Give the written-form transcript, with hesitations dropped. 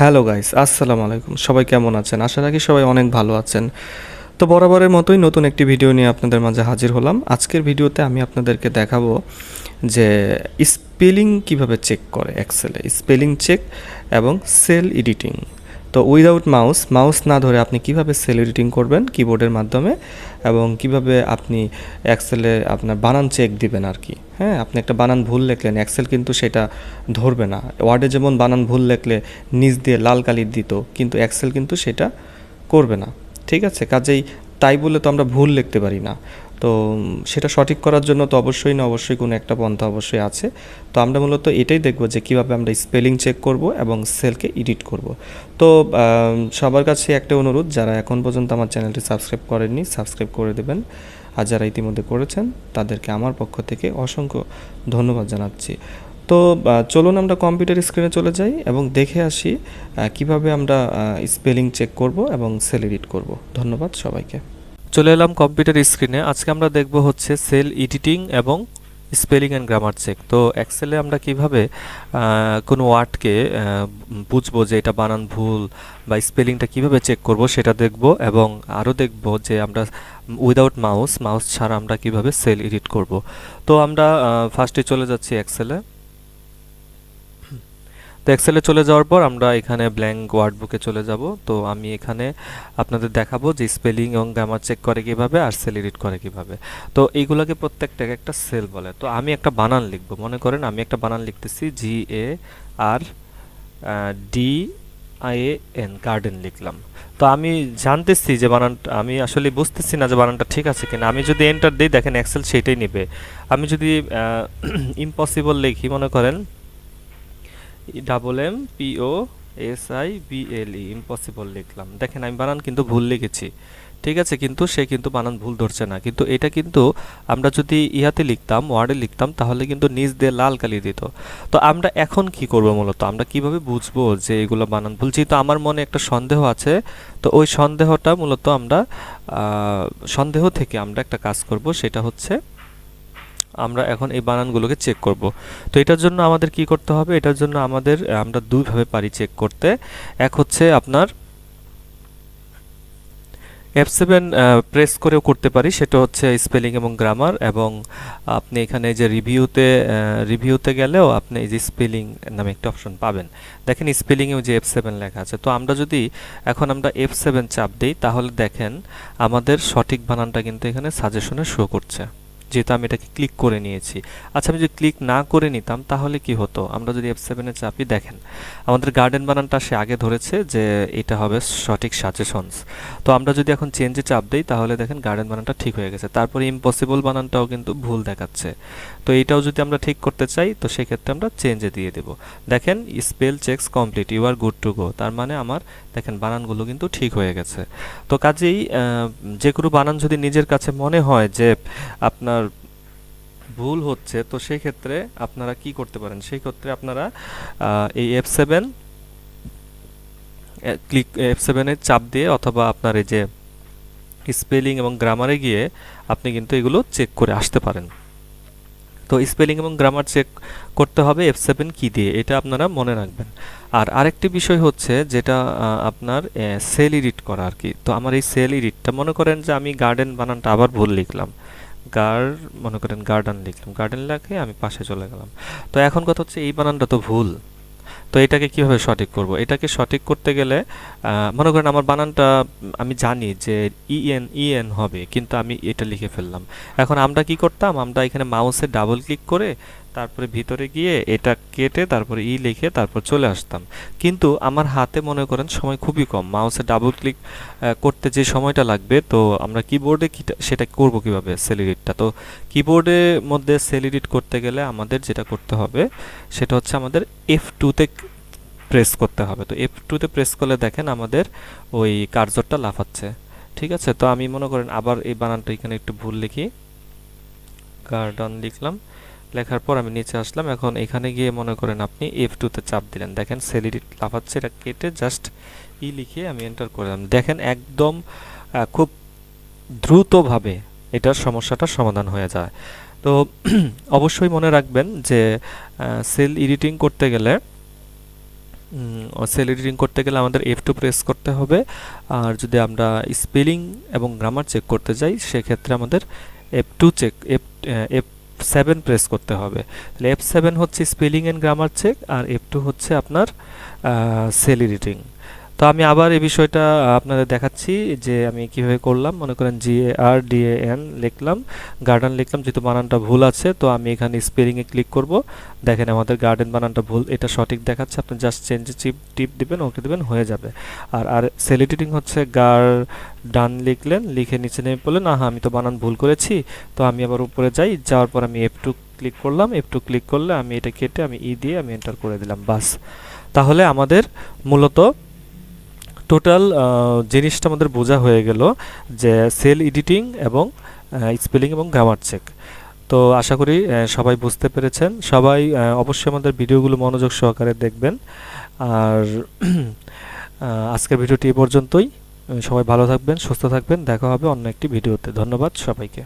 Hello guys, আসসালামু আলাইকুম। সবাই কেমন আছেন? আশা রাখি সবাই অনেক ভালো আছেন। তো বরাবরের মতোই নতুন একটি ভিডিও নিয়ে আপনাদের মাঝে হাজির হলাম। আজকের ভিডিওতে আমি আপনাদেরকে দেখাবো যে স্পেলিং কিভাবে চেক করে এক্সেলে। স্পেলিং চেক এবং সেল এডিটিং। তো উইদাউট মাউস না ধরে আপনি কিভাবে সেল এডিটিং করবেন কিবোর্ডের মাধ্যমে এবং কিভাবে আপনি এক্সেলে আপনার বানান চেক দিবেন আর কি। হ্যাঁ, আপনি একটা বানান ভুল লিখলেন, এক্সেল কিন্তু সেটা ধরবে না। ওয়ার্ডে যেমন বানান ভুল লিখলে নিচ দিয়ে লাল কালি দিত, কিন্তু এক্সেল কিন্তু সেটা করবে না। ঠিক আছে, কাজেই তাই বলে তো আমরা ভুল লিখতে পারি না। তো সেটা সঠিক করার জন্য তো অবশ্যই কোনো একটা পন্থা অবশ্যই আছে। তো আমরা মূলত এটাই দেখব যে কীভাবে আমরা স্পেলিং চেক করব এবং সেলকে এডিট করব। তো সবার কাছে একটা অনুরোধ, যারা এখন পর্যন্ত আমার চ্যানেলটি সাবস্ক্রাইব করেননি সাবস্ক্রাইব করে দেবেন, আর যারা ইতিমধ্যে করেছেন তাদেরকে আমার পক্ষ থেকে অসংখ্য ধন্যবাদ জানাচ্ছি। তো চলুন আমরা কম্পিউটার স্ক্রিনে চলে যাই এবং দেখে আসি কিভাবে আমরা স্পেলিং চেক করব এবং সেল এডিট করব। ধন্যবাদ সবাইকে। চলে এলাম কম্পিউটার স্ক্রিনে। আজকে আমরা দেখব হচ্ছে সেল এডিটিং এবং স্পেলিং অ্যান্ড গ্রামার চেক। তো এক্সেলে আমরা কিভাবে কোনো ওয়ার্ডকে বুঝবো যে এটা বানান ভুল বা স্পেলিংটা কিভাবে চেক করব সেটা দেখব, এবং আরও দেখব যে আমরা উইদাউট মাউস ছাড়া আমরা কিভাবে সেল এডিট করব। তো আমরা ফার্স্টে চলে যাচ্ছি এক্সেলে। তো এক্সেলে চলে যাওয়ার পর আমরা এখানে ব্ল্যাঙ্ক ওয়ার্ডবুকে চলে যাব। তো আমি এখানে আপনাদের দেখাবো যে স্পেলিং এবং গ্রামার চেক করে কিভাবে আর সেল এডিট করে কিভাবে। তো এইগুলোকে প্রত্যেকটাকে একটা সেল বলে। তো আমি একটা বানান লিখব, মনে করেন আমি একটা বানান লিখতেছি GARDEN, গার্ডেন লিখলাম। তো আমি জানতেছি যে বানানটা, আমি আসলে বুঝতেছি না যে বানানটা ঠিক আছে কিনা। আমি যদি এন্টার দিই দেখেন এক্সেল সেইটাই নেবে। আমি যদি ইম্পসিবল লিখি, মনে করেন IMPOSIBLE, ইম্পসিবল লিখলাম, দেখেন আমি বানান কিন্তু ভুল লিখেছি। ঠিক আছে, কিন্তু সে কিন্তু বানান ভুল ধরছে না। কিন্তু এটা কিন্তু আমরা যদি ইহাতে লিখতাম, ওয়ার্ডে লিখতাম, তাহলে কিন্তু নিচ দিয়ে লাল কালি দিত। তো আমরা এখন কি করব, মূলত আমরা কিভাবে বুঝবো যে এগুলো বানান ভুল? যেহেতু আমার মনে একটা সন্দেহ আছে, তো ওই সন্দেহটা মূলত আমরা সন্দেহ থেকে আমরা একটা কাজ করব, সেটা হচ্ছে আমরা এখন এই বানানগুলোকে চেক করব। তো এটার জন্য আমাদের কি করতে হবে? এটার জন্য আমরা দুইভাবে পারি চেক করতে। এক হচ্ছে আপনার F7 প্রেস করেও করতে পারি, সেটা হচ্ছে স্পেলিং এবং গ্রামার। এবং আপনি এখানে যে রিভিউতে গেলেও আপনি এই যে স্পেলিং নামে একটা অপশন পাবেন। দেখেন স্পেলিংয়েও যে F7 লেখা আছে। তো আমরা যদি এখন আমরা F7 চাপ দিই, তাহলে দেখেন আমাদের সঠিক বানানটা কিন্তু এখানে সাজেশনে শো করছে, যেহেতু আমি এটাকে ক্লিক করে নিয়েছি। আচ্ছা, আমি যদি ক্লিক না করে নিতাম তাহলে কি হতো? আমরা যদি F7-এ চাপি, দেখেন আমাদের গার্ডেন বানানটা সে আগে ধরেছে যে এটা হবে সঠিক সাজেশনস। তো আমরা যদি এখন চেঞ্জে চাপ দিই, তাহলে দেখেন গার্ডেন বানানটা ঠিক হয়ে গেছে। তারপরে ইম্পসিবল বানানটাও কিন্তু ভুল দেখাচ্ছে। তো এইটাও যদি আমরা ঠিক করতে চাই, তো সেক্ষেত্রে আমরা চেঞ্জে দিয়ে দেব। দেখেন spell checks complete, you are good to go. তার মানে আমার দেখেন বানানগুলো কিন্তু ঠিক হয়ে গেছে। তো কাজেই যে কোনো বানান যদি নিজের কাছে মনে হয় যে আপনার ভুল হচ্ছে, তো সেই ক্ষেত্রে আপনারা কি করতে পারেন? সেই ক্ষেত্রে আপনারা এই F7-এ চাপ দিয়ে, অথবা আপনার এই যে স্পেলিং এবং গ্রামারে গিয়ে আপনি কিন্তু এগুলো চেক করে আসতে পারেন। তো স্পেলিং এবং গ্রামার চেক করতে হবে F7 কি দিয়ে, এটা আপনারা মনে রাখবেন। আর আরেকটি বিষয় হচ্ছে যেটা আপনার সেল এডিট করা আর কি। তো আমার এই সেল এডিটটা, মনে করেন যে আমি গার্ডেন বানানটা আবার ভুল লিখলাম, মনে করেন গার্ডেন লিখলাম, গার্ডেন লিখে আমি পাশে চলে গেলাম। তো এখন কথা হচ্ছে এই বানানটা তো ভুল। তো এটাকে কিভাবে সঠিক করব? এটাকে সঠিক করতে গেলে মনে করেন আমার বানানটা আমি জানি যে ইএন হবে, কিন্তু আমি এটা লিখে ফেললাম। এখন আমরা কি করতাম? আমরা এখানে মাউসে ডাবল ক্লিক করে তারপরে ভিতরে গিয়ে এটা কেটে তারপরে লিখে তারপর চলে আসতাম। কিন্তু আমার হাতে মনে করেন সময় খুবই কম, মাউসে ডাবল ক্লিক করতে যে সময়টা লাগবে, তো আমরা কিবোর্ডে সেটা করব কিভাবে সেল এডিটটা? তো কিবোর্ডের মধ্যে সেল এডিট করতে গেলে আমাদের যেটা করতে হবে সেটা হচ্ছে আমাদের F2-তে প্রেস করতে হবে। তো F2-তে প্রেস করলে দেখেন আমাদের ওই কার্সরটা লাফাচ্ছে। ঠিক আছে, তো আমি মনে করেন আবার এই বানানটা এখানে একটু ভুল লিখি, গার্ডন লিখলাম, লেখার পর আমি নিচে আসলাম। এখন এখানে গিয়ে মনে করেন আপনি F2-তে চাপ দিলেন, দেখেন সেল এডিট লাফাচ্ছে। এটা কেটে জাস্ট লিখে আমি এন্টার করলাম। দেখেন একদম খুব দ্রুতভাবে এটার সমস্যাটা সমাধান হয়ে যায়। তো অবশ্যই মনে রাখবেন যে সেল এডিটিং করতে গেলে সেল এডিটিং করতে গেলে আমাদের F2 প্রেস করতে হবে। আর যদি আমরা স্পেলিং এবং গ্রামার চেক করতে যাই সেক্ষেত্রে আমাদের F2 চেক F7 প্রেস করতে হবে। তাহলে F7 হচ্ছে স্পেলিং অ্যান্ড গ্রামার চেক, আর F2 হচ্ছে আপনার সেল এডিটিং। তো আমি আবার এই বিষয়টা আপনাদের দেখাচ্ছি যে আমি কিভাবে করলাম। মনে করেন GARDAN লিখলাম, গার্ডেন লিখলাম, যেহেতু বানানটা ভুল আছে তো আমি এখানে স্পেলিংয়ে ক্লিক করব। দেখেন আমাদের গার্ডেন বানানটা ভুল, এটা সঠিক দেখাচ্ছে। আপনি জাস্ট চেঞ্জে টিপ দিবেন, ওকে দিবেন, হয়ে যাবে। আর সেল এডিটিং হচ্ছে ডান লিখলেন, লিখে নিচে নেমে বললেন আমি তো বানান ভুল করেছি। তো আমি আবার উপরে যাই, যাওয়ার পর আমি F2 ক্লিক করলাম। F2 ক্লিক করলে আমি এটা কেটে আমি দিয়ে আমি এন্টার করে দিলাম, বাস। তাহলে আমাদের মূলত টোটাল জিনিসটা আমাদের বোঝা হয়ে গেল যে সেল এডিটিং এবং স্পেলিং এবং গ্রামার চেক। তো আশা করি সবাই বুঝতে পেরেছেন। সবাই অবশ্যই আমাদের ভিডিওগুলো মনোযোগ সহকারে দেখবেন। আর আজকের ভিডিওটি এ পর্যন্তই। সবাই ভালো থাকবেন, সুস্থ থাকবেন, দেখা হবে অন্য একটি ভিডিওতে। ধন্যবাদ সবাইকে।